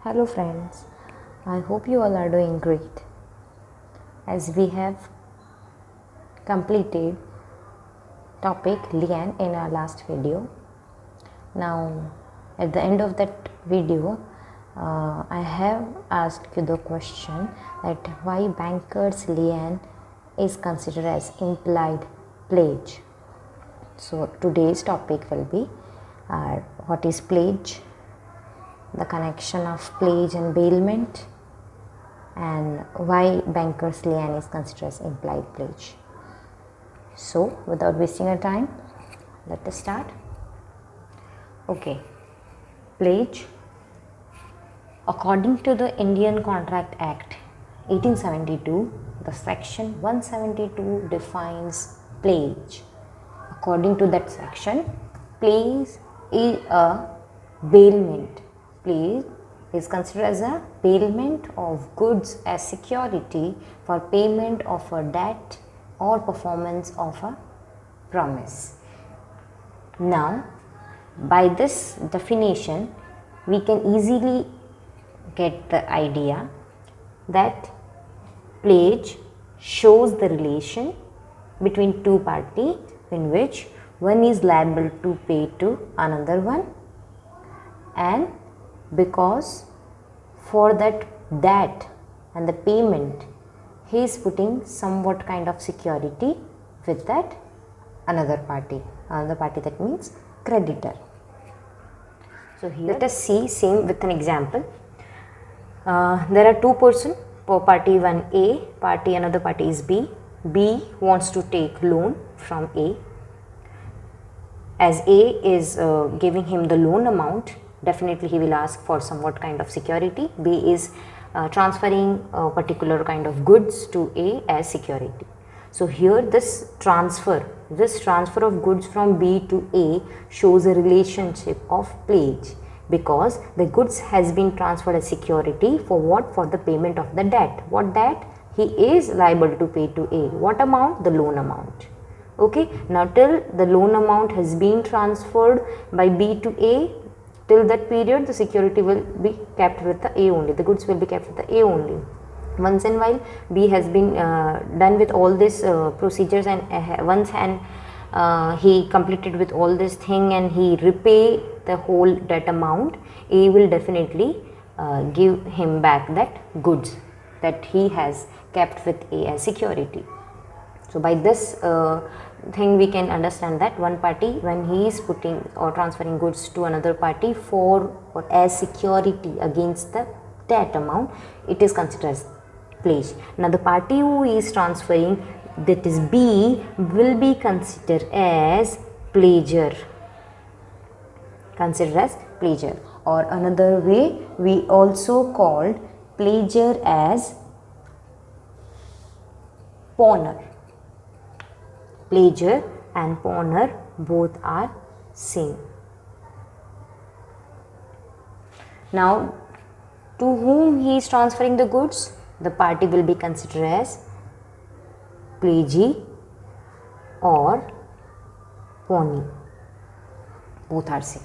Hello friends, I hope you all are doing great. As we have completed topic lien in our last video. Now at the end of that video, I have asked you the question that why banker's lien is considered as implied pledge. So today's topic will be what is pledge, the connection of pledge and bailment, and why banker's lien is considered as implied pledge. So without wasting our time, let us start. Okay, pledge. According to the Indian Contract Act 1872, the section 172 defines pledge. According to that section, pledge is a bailment. Pledge is considered as a bailment of goods as security for payment of a debt or performance of a promise. Now, by this definition, we can easily get the idea that pledge shows the relation between two parties in which one is liable to pay to another one, and because for that debt and the payment he is putting somewhat kind of security with that another party that means creditor. So here let us see same with an example. There are two persons, party one A, party another party is B. B wants to take loan from A. As A is giving him the loan amount, definitely he will ask for somewhat kind of security. B is transferring a particular kind of goods to A as security. So here this transfer of goods from B to A shows a relationship of pledge, because the goods has been transferred as security for what? For the payment of the debt. What debt? He is liable to pay to A. What amount? The loan amount. Okay, now till the loan amount has been transferred by B to A, till that period the security will be kept with the A only, the goods will be kept with the A only. Once and while B has been done with all these procedures, and he completed with all this thing and he repay the whole debt amount, A will definitely give him back that goods that he has kept with A as security. So by this thing we can understand that one party, when he is putting or transferring goods to another party for or as security against the debt amount, it is considered as pledge. Now the party who is transferring, that is B, will be considered as pledger. Considered as pledger, or another way we also called pledger as pawner. Pledger and pawner both are same. Now to whom he is transferring the goods, the party will be considered as pledgee or pawnee. Both are same.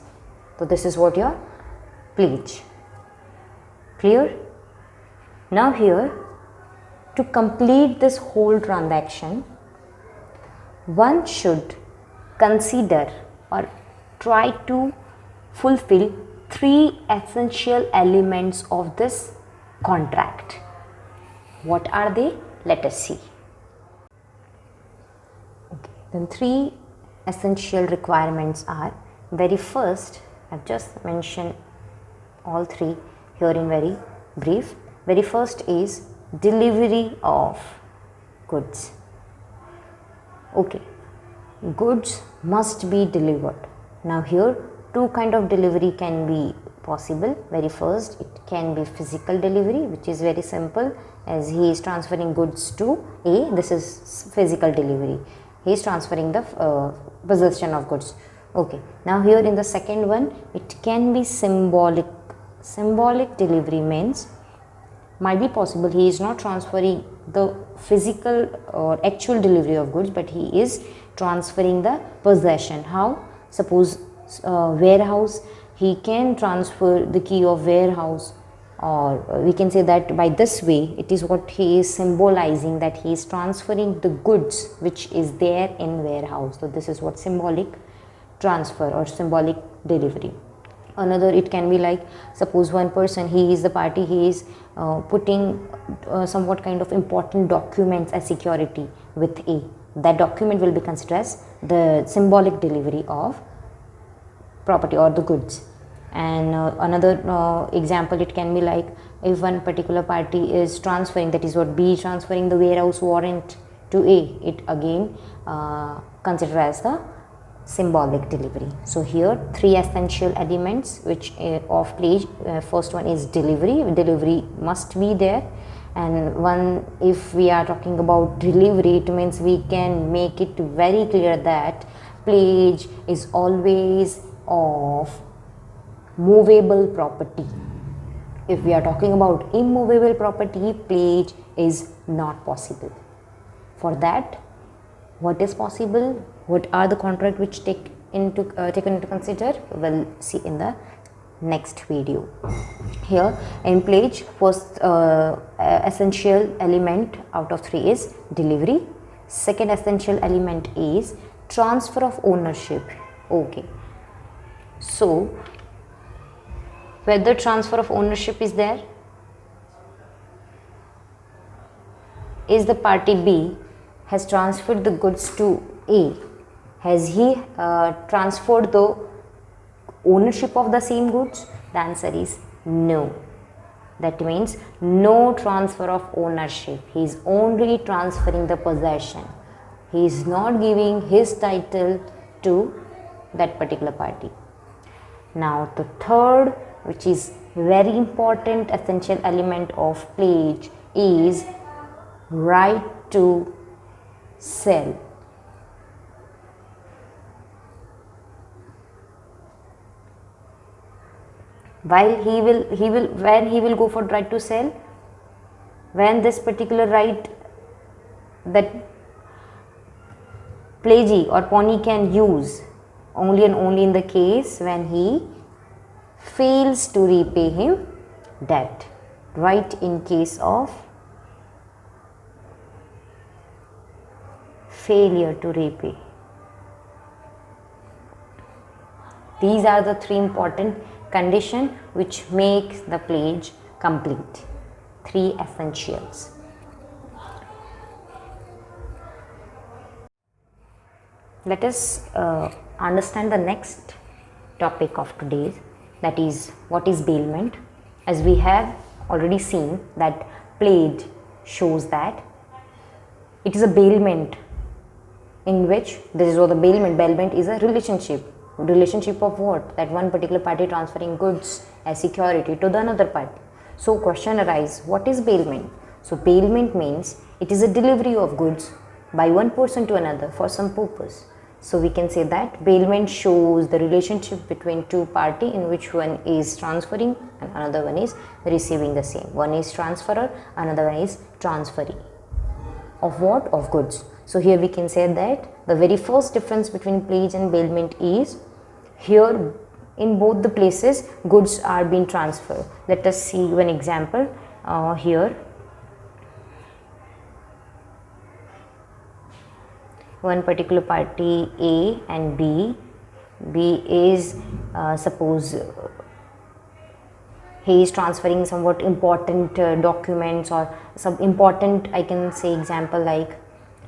So this is what your pledge. Clear? Now here, to complete this whole transaction, one should consider or try to fulfill three essential elements of this contract. What are they? Let us see. Okay. Then three essential requirements are, very first, I have just mentioned all three here in very brief. Very first is delivery of goods. Okay, goods must be delivered. Now here two kind of delivery can be possible. Very first, it can be physical delivery, which is very simple, as he is transferring goods to A. This is physical delivery. He is transferring the possession of goods. Okay, now here in the second one, it can be symbolic. Symbolic delivery means, might be possible he is not transferring the physical or actual delivery of goods, but he is transferring the possession. How? Suppose warehouse, he can transfer the key of warehouse or we can say that by this way it is what he is symbolizing, that he is transferring the goods which is there in warehouse. So this is what symbolic transfer or symbolic delivery. Another, it can be like, suppose one person, he is the party, he is putting somewhat kind of important documents as security with A. That document will be considered as the symbolic delivery of property or the goods. And another example, it can be like, if one particular party is transferring, that is what B is transferring the warehouse warrant to A, it again considered as the symbolic delivery. So here three essential elements which of pledge. First one is delivery. Delivery must be there, and one, if we are talking about delivery, it means we can make it very clear that pledge is always of movable property. If we are talking about immovable property, pledge is not possible. For that, what is possible? What are the contract which taken into consider? We'll see in the next video. Here in pledge, first essential element out of three is delivery. Second essential element is transfer of ownership. Okay, so whether transfer of ownership is there, is the party B has transferred the goods to A, has he transferred the ownership of the same goods? The answer is no. That means no transfer of ownership. He is only transferring the possession. He is not giving his title to that particular party. Now the third, which is very important essential element of pledge, is right to sell. While when he will go for right to sell, when this particular right that pledgee or pawnee can use only and only in the case when he fails to repay him debt. Right in case of failure to repay. These are the three important conditions which makes the pledge complete. Three essentials. Let us understand the next topic of today, that is what is bailment. As we have already seen that pledge shows that it is a bailment in which this is what the bailment is a relationship of what? That one particular party transferring goods as security to the another party. So question arises, what is bailment? So bailment means it is a delivery of goods by one person to another for some purpose. So we can say that bailment shows the relationship between two parties in which one is transferring and another one is receiving the same. One is transferor, another one is transferee. Of what? Of goods. So here we can say that the very first difference between pledge and bailment is, here in both the places goods are being transferred. Let us see one example here. One particular party A and B is suppose he is transferring somewhat important documents or some important, I can say example like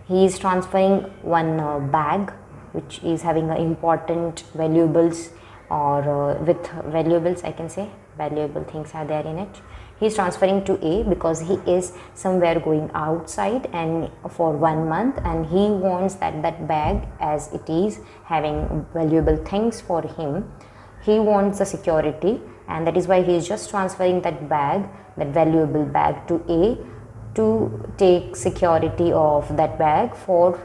he is transferring one bag which is having important valuables, or with valuables, I can say valuable things are there in it. He is transferring to A because he is somewhere going outside and for 1 month, and he wants that bag, as it is having valuable things for him, he wants the security, and that is why he is just transferring that bag, that valuable bag, to A to take security of that bag for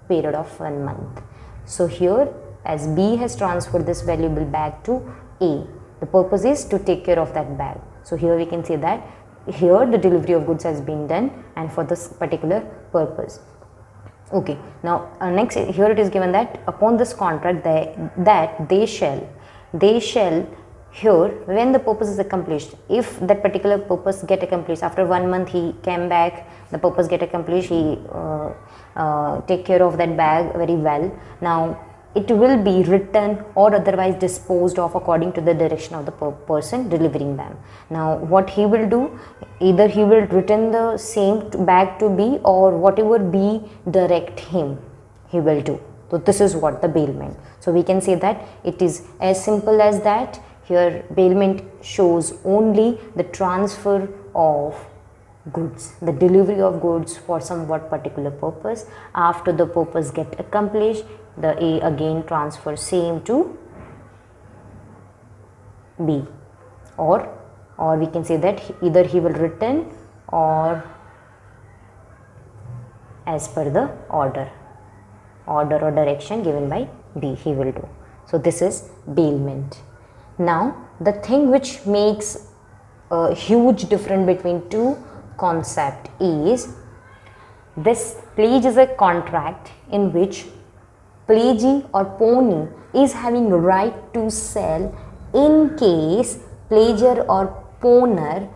period of 1 month. So here, as B has transferred this valuable bag to A, the purpose is to take care of that bag. So here we can say that here the delivery of goods has been done and for this particular purpose. Okay, now next here it is given that upon this contract they shall here when the purpose is accomplished, if that particular purpose get accomplished, after 1 month he came back, the purpose get accomplished, he take care of that bag very well. Now it will be returned or otherwise disposed of according to the direction of the person delivering them. Now what he will do, either he will return the same bag to B, or whatever B direct him, he will do. So this is what the bailment. So we can say that it is as simple as that. Here bailment shows only the transfer of goods, the delivery of goods for somewhat particular purpose. After the purpose get accomplished, the A again transfer same to B, or we can say that either he will return or as per the order or direction given by B he will do. So this is bailment. Now the thing which makes a huge difference between two concept is this pledge is a contract in which pledgee or pawnee is having right to sell in case pledger or pawner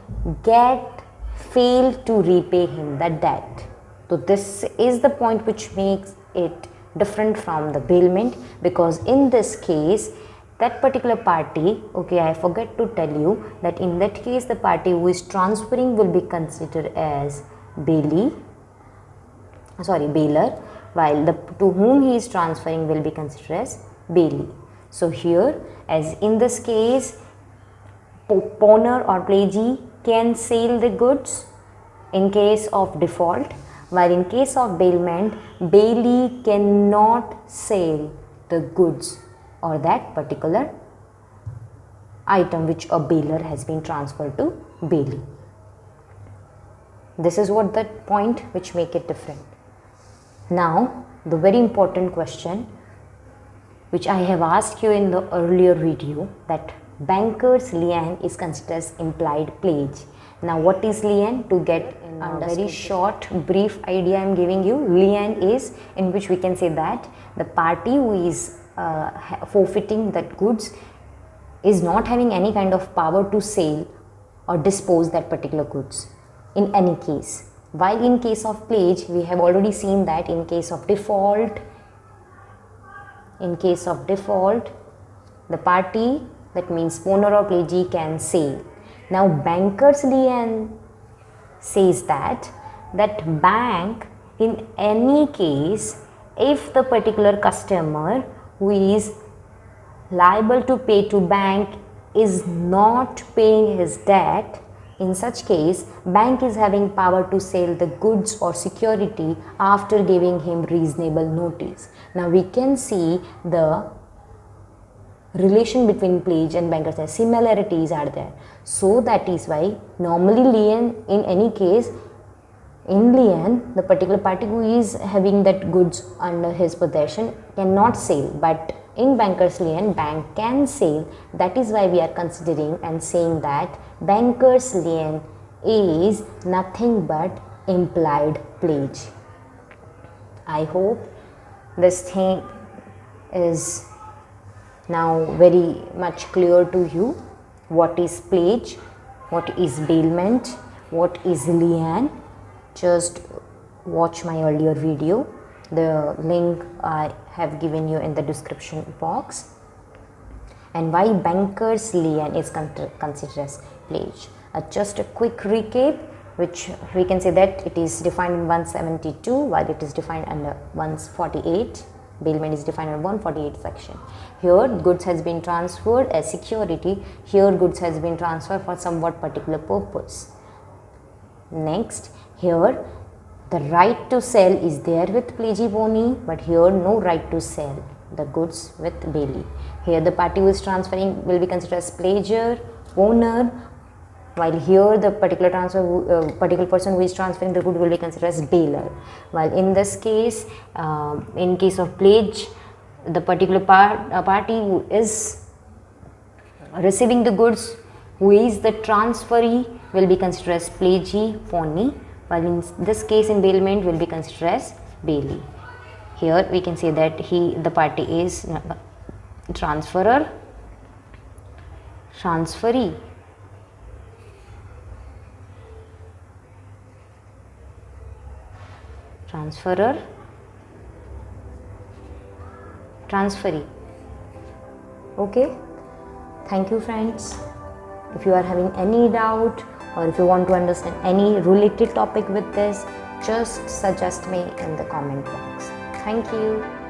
fail to repay him the debt. So this is the point which makes it different from the bailment, because in this case that particular party, okay, I forget to tell you that in that case the party who is transferring will be considered as bailer, while the to whom he is transferring will be considered as bailee. So here, as in this case, pawner or pledgee can sell the goods in case of default, while in case of bailment, bailee cannot sell the goods or that particular item which a bailer has been transferred to bailee. This is what the point which make it different. Now the very important question which I have asked you in the earlier video, that banker's lien is considered as implied pledge. Now what is lien? To get a very short brief idea I am giving you, lien is in which we can say that the party who is forfeiting that goods is not having any kind of power to sell or dispose that particular goods in any case. While in case of pledge, we have already seen that in case of default, the party, that means owner or pledgee, can sell. Now banker's lien says that bank in any case, if the particular customer who is liable to pay to bank is not paying his debt, in such case bank is having power to sell the goods or security after giving him reasonable notice. Now we can see the relation between pledge and banker's lien, similarities are there. So that is why normally lien, in any case, in lien the particular party who is having that goods under his possession cannot sell, but in banker's lien bank can sell. That is why we are considering and saying that banker's lien is nothing but implied pledge. I hope this thing is now very much clear to you. What is pledge, what is bailment, what is lien? Just watch my earlier video. The link I have given you in the description box. And why banker's lien is considered as pledge. Just a quick recap, which we can say that it is defined in 172 while it is defined under 148. Bailment is defined in 148 section. Here goods has been transferred as security. Here goods has been transferred for somewhat particular purpose. Next, here the right to sell is there with pledgee pawnee, but here no right to sell the goods with bailee. Here the party who is transferring will be considered as pledger, owner, while here the particular particular person who is transferring the good will be considered as bailer. While in this case, in case of pledge, the particular party who is receiving the goods, who is the transferee, will be considered as pledgee pawnee, while in this case in bailment will be considered as bailee. Here we can say that the party is transferor, transferee, transferor, transferee. Okay, thank you friends. If you are having any doubt or if you want to understand any related topic with this, just suggest me in the comment box. Thank you.